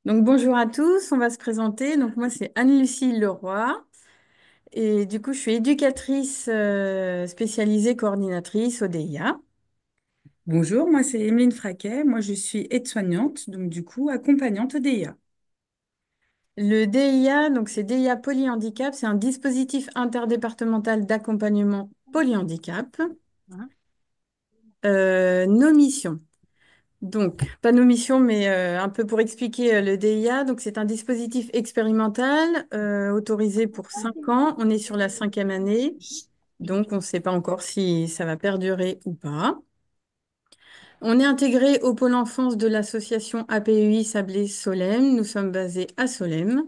Donc bonjour à tous, on va se présenter. Donc moi c'est Anne-Lucie Leroy et du coup je suis éducatrice spécialisée coordinatrice au DIA. Bonjour, moi c'est Emeline Fraquet, moi je suis aide-soignante, donc du coup accompagnante DIA. Le DIA, donc c'est DIA Polyhandicap, c'est un dispositif interdépartemental d'accompagnement polyhandicap. Nos missions. Donc, pas nos missions, mais un peu pour expliquer le DIA. Donc, c'est un dispositif expérimental autorisé pour 5 ans. On est sur la cinquième année. Donc, on ne sait pas encore si ça va perdurer ou pas. On est intégré au pôle enfance de l'association APUI Sablé-Solem. Nous sommes basés à Solem.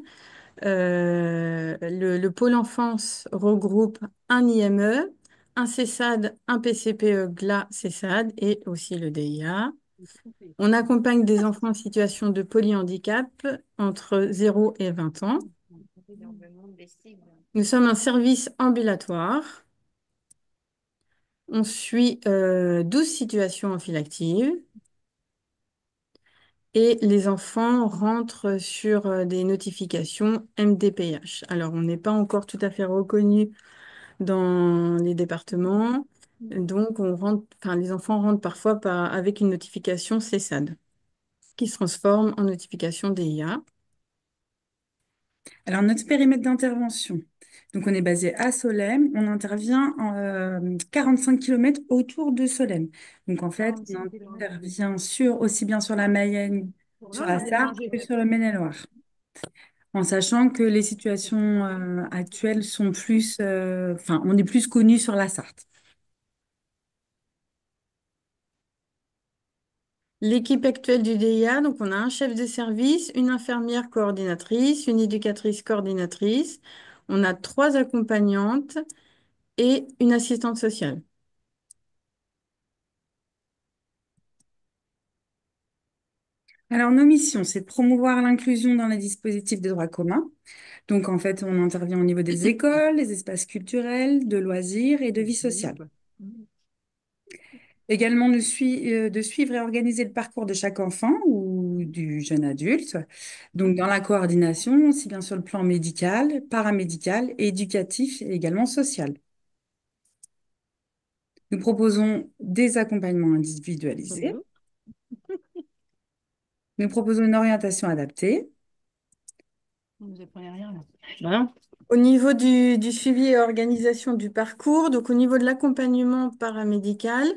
Le pôle enfance regroupe un IME, un CESAD, un PCPE GLA CESAD et aussi le DIA. On accompagne des enfants en situation de polyhandicap entre 0 et 20 ans. Nous sommes un service ambulatoire. On suit 12 situations amphilaxtives et les enfants rentrent sur des notifications MDPH. Alors, on n'est pas encore tout à fait reconnu dans les départements, donc enfin, les enfants rentrent parfois avec une notification CESAD qui se transforme en notification DIA. Alors notre périmètre d'intervention, donc on est basé à Solem, on intervient en 45 km autour de Solem. Donc en fait, on intervient aussi bien sur la Mayenne, sur la Sarthe que sur le Maine-et-Loire. En sachant que les situations actuelles sont plus, enfin on est plus connu sur la Sarthe. L'équipe actuelle du DIA, donc on a un chef de service, une infirmière coordinatrice, une éducatrice coordinatrice, on a 3 accompagnantes et une assistante sociale. Alors nos missions, c'est de promouvoir l'inclusion dans les dispositifs de droit commun. Donc, en fait, on intervient au niveau des écoles, des espaces culturels, de loisirs et de vie sociale. Également, de suivre et organiser le parcours de chaque enfant ou du jeune adulte. Donc, dans la coordination, aussi bien sur le plan médical, paramédical, éducatif et également social. Nous proposons des accompagnements individualisés. Nous proposons une orientation adaptée. Au niveau du suivi et organisation du parcours, donc au niveau de l'accompagnement paramédical,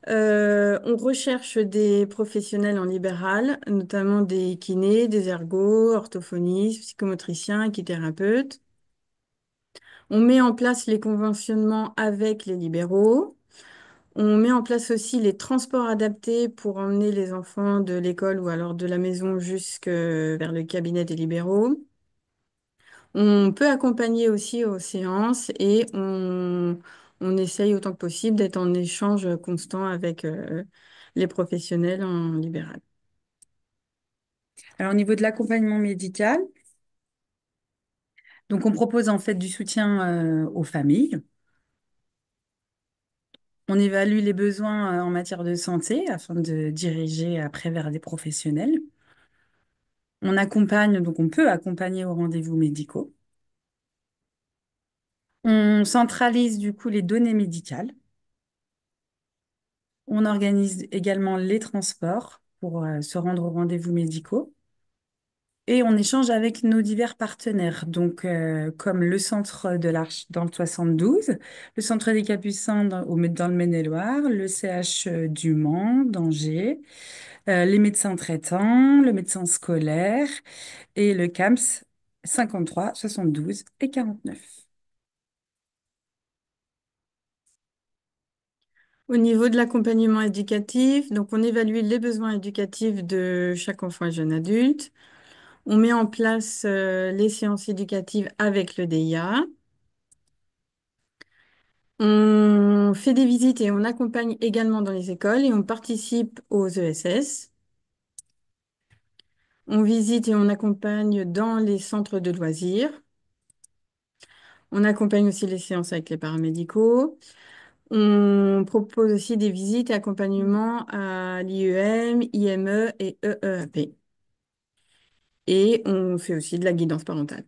on recherche des professionnels en libéral, notamment des kinés, des ergos, orthophonistes, psychomotriciens, équithérapeutes. On met en place les conventionnements avec les libéraux. On met en place aussi les transports adaptés pour emmener les enfants de l'école ou alors de la maison jusque vers le cabinet des libéraux. On peut accompagner aussi aux séances et on essaye autant que possible d'être en échange constant avec les professionnels en libéral. Alors, au niveau de l'accompagnement médical, donc on propose en fait du soutien aux familles. On évalue les besoins en matière de santé afin de diriger après vers des professionnels. On accompagne, donc on peut accompagner aux rendez-vous médicaux. On centralise du coup les données médicales. On organise également les transports pour se rendre aux rendez-vous médicaux. Et on échange avec nos divers partenaires, donc comme le Centre de l'Arche dans le 72, le Centre des Capucins dans le Maine-et-Loire, le CH du Mans, d'Angers, les médecins traitants, le médecin scolaire et le CAMS 53, 72 et 49. Au niveau de l'accompagnement éducatif, donc on évalue les besoins éducatifs de chaque enfant et jeune adulte. On met en place les séances éducatives avec le DIA. On fait des visites et on accompagne également dans les écoles et on participe aux ESS. On visite et on accompagne dans les centres de loisirs. On accompagne aussi les séances avec les paramédicaux. On propose aussi des visites et accompagnements à l'IEM, IME et EEAP. et on fait aussi de la guidance parentale.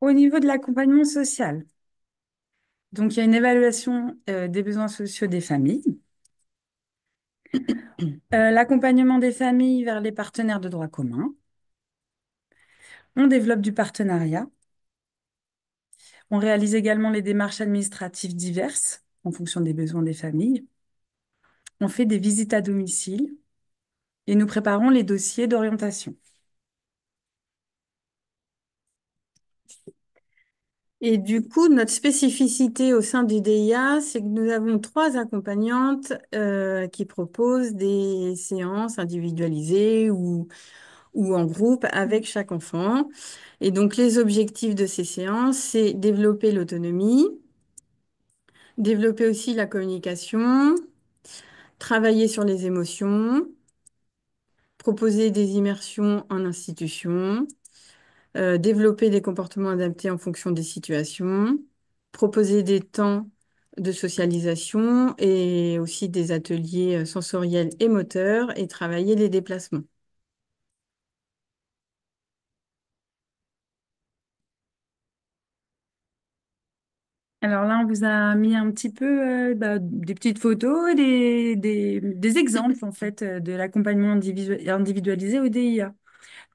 Au niveau de l'accompagnement social, donc il y a une évaluation des besoins sociaux des familles, l'accompagnement des familles vers les partenaires de droit commun, on développe du partenariat, on réalise également les démarches administratives diverses en fonction des besoins des familles, on fait des visites à domicile et nous préparons les dossiers d'orientation. Et du coup, notre spécificité au sein du DIA, c'est que nous avons trois accompagnantes qui proposent des séances individualisées ou en groupe avec chaque enfant. Et donc, les objectifs de ces séances, c'est développer l'autonomie, développer aussi la communication, travailler sur les émotions, proposer des immersions en institution, développer des comportements adaptés en fonction des situations, proposer des temps de socialisation et aussi des ateliers sensoriels et moteurs et travailler les déplacements. Alors là, on vous a mis un petit peu des petites photos et des exemples en fait de l'accompagnement individualisé au DIA.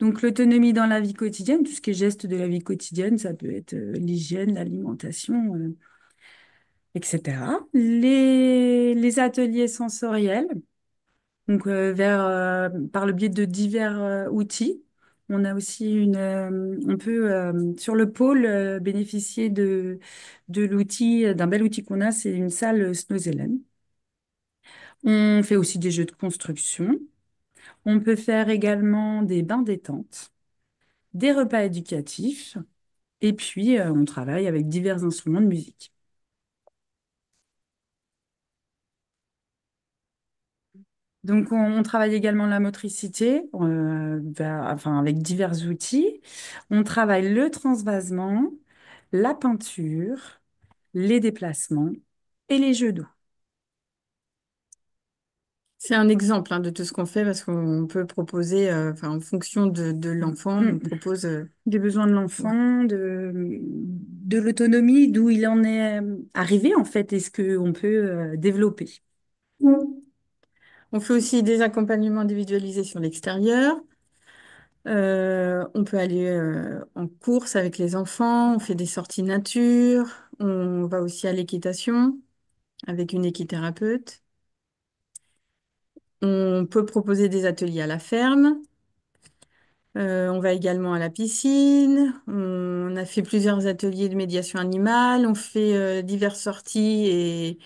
Donc l'autonomie dans la vie quotidienne, tout ce qui est gestes de la vie quotidienne, ça peut être l'hygiène, l'alimentation, etc. Les ateliers sensoriels, donc par le biais de divers outils. On a aussi on peut sur le pôle bénéficier de l'outil, d'un bel outil qu'on a, c'est une salle Snozellen. On fait aussi des jeux de construction. On peut faire également des bains détente, des repas éducatifs, et puis on travaille avec divers instruments de musique. Donc, on travaille également la motricité, enfin, avec divers outils. On travaille le transvasement, la peinture, les déplacements et les jeux d'eau. C'est un exemple hein, de tout ce qu'on fait parce qu'on peut proposer, enfin, en fonction de l'enfant, on Mm. propose. Des besoins de Ouais. l'enfant, de l'autonomie, d'où il en est arrivé en fait, et ce qu'on peut développer. On fait aussi des accompagnements individualisés sur l'extérieur. On peut aller en course avec les enfants, on fait des sorties nature, on va aussi à l'équitation avec une équithérapeute. On peut proposer des ateliers à la ferme. On va également à la piscine. On a fait plusieurs ateliers de médiation animale. On fait diverses sorties et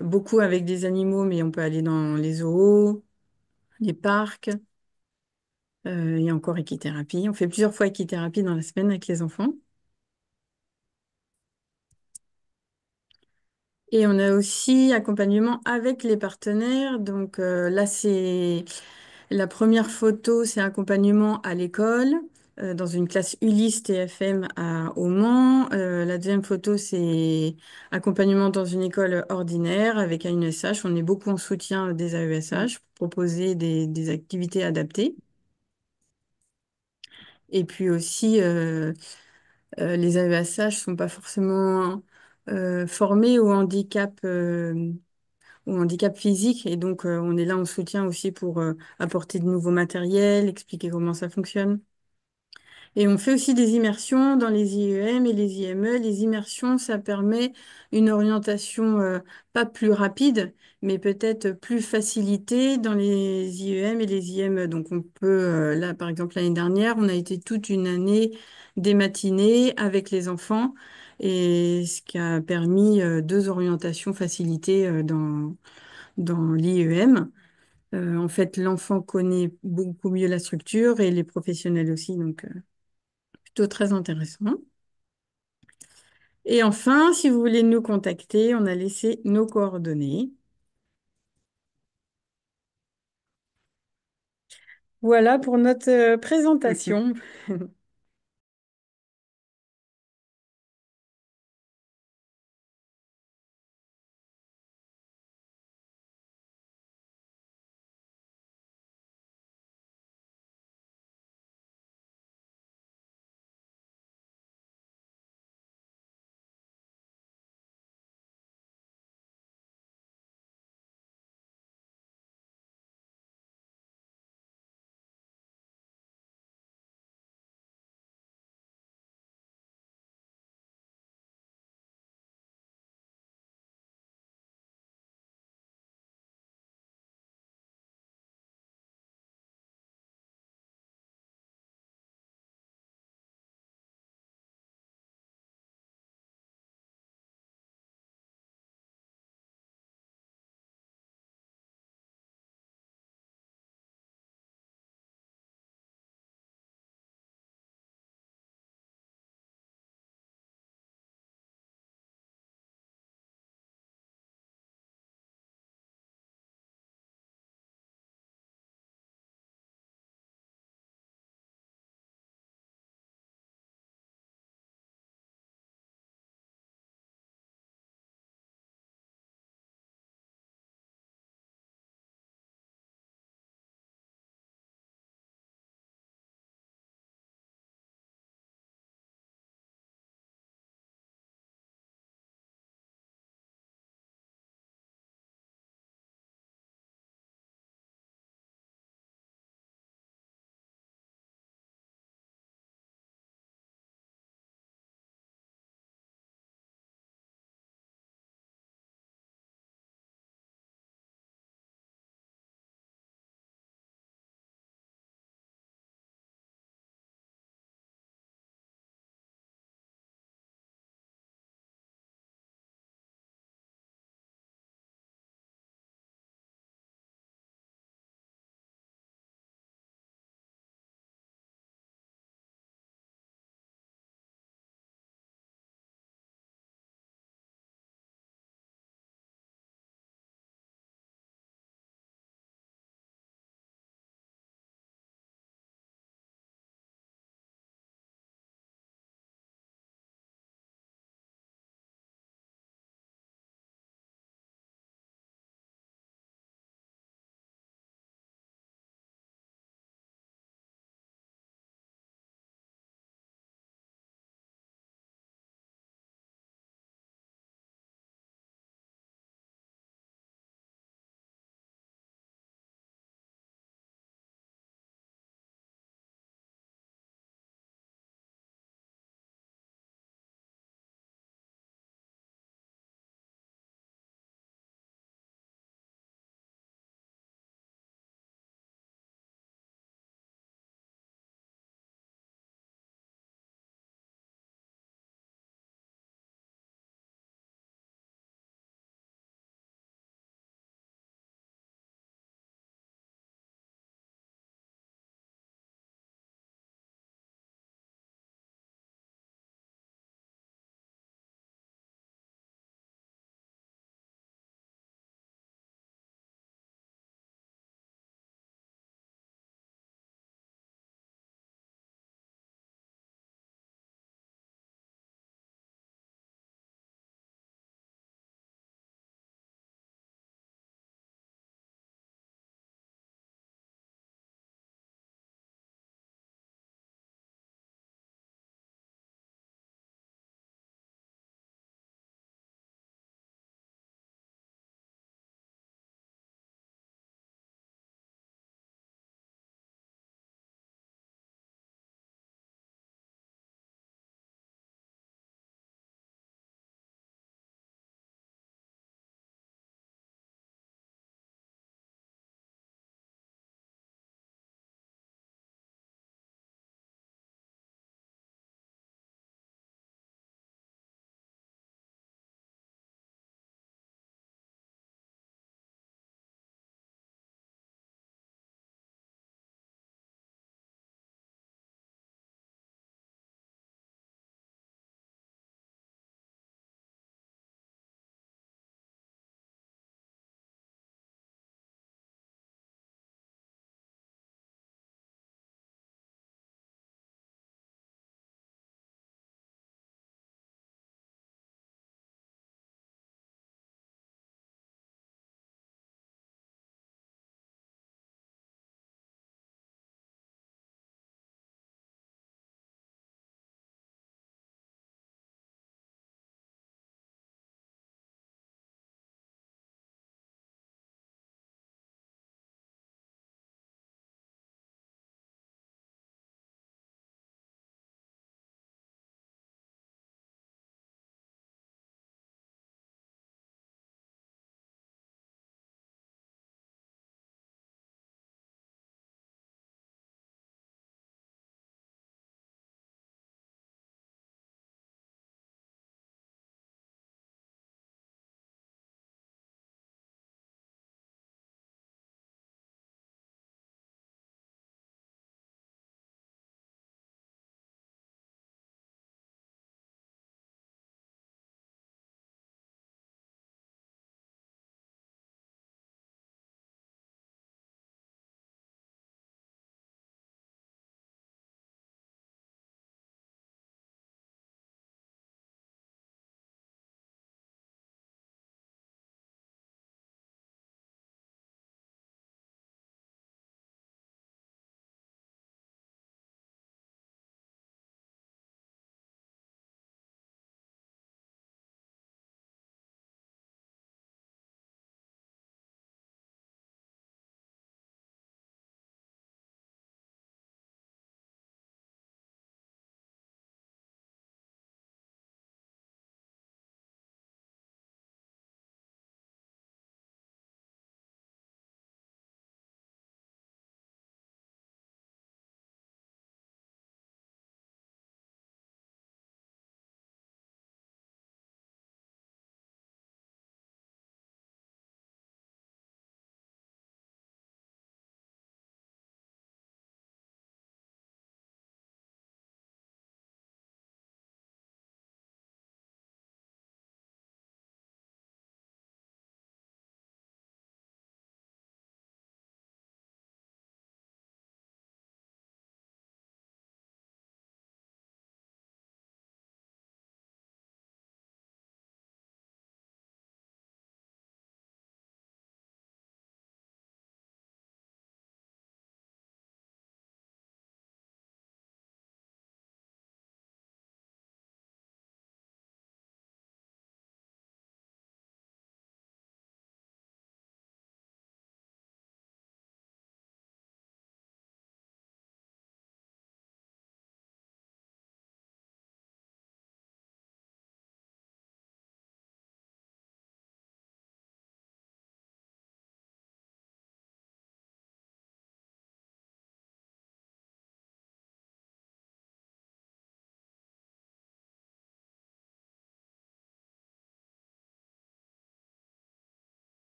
beaucoup avec des animaux, mais on peut aller dans les zoos, les parcs et encore équithérapie. On fait plusieurs fois équithérapie dans la semaine avec les enfants. Et on a aussi accompagnement avec les partenaires. Donc là, c'est la première photo, c'est accompagnement à l'école, dans une classe Ulysse TFM au Mans. La deuxième photo, c'est accompagnement dans une école ordinaire avec ANSH. On est beaucoup en soutien des AESH pour proposer des activités adaptées. Et puis aussi, les AESH ne sont pas forcément formés au handicap physique. Et donc, on est là en soutien aussi pour apporter de nouveaux matériels, expliquer comment ça fonctionne. Et on fait aussi des immersions dans les IEM et les IME. Les immersions, ça permet une orientation pas plus rapide, mais peut-être plus facilitée dans les IEM et les IME. Donc on peut, là par exemple l'année dernière, on a été toute une année des matinées avec les enfants et ce qui a permis deux orientations facilitées dans l'IEM. En fait, l'enfant connaît beaucoup mieux la structure et les professionnels aussi, donc plutôt très intéressant. Et enfin, si vous voulez nous contacter, on a laissé nos coordonnées. Voilà pour notre présentation.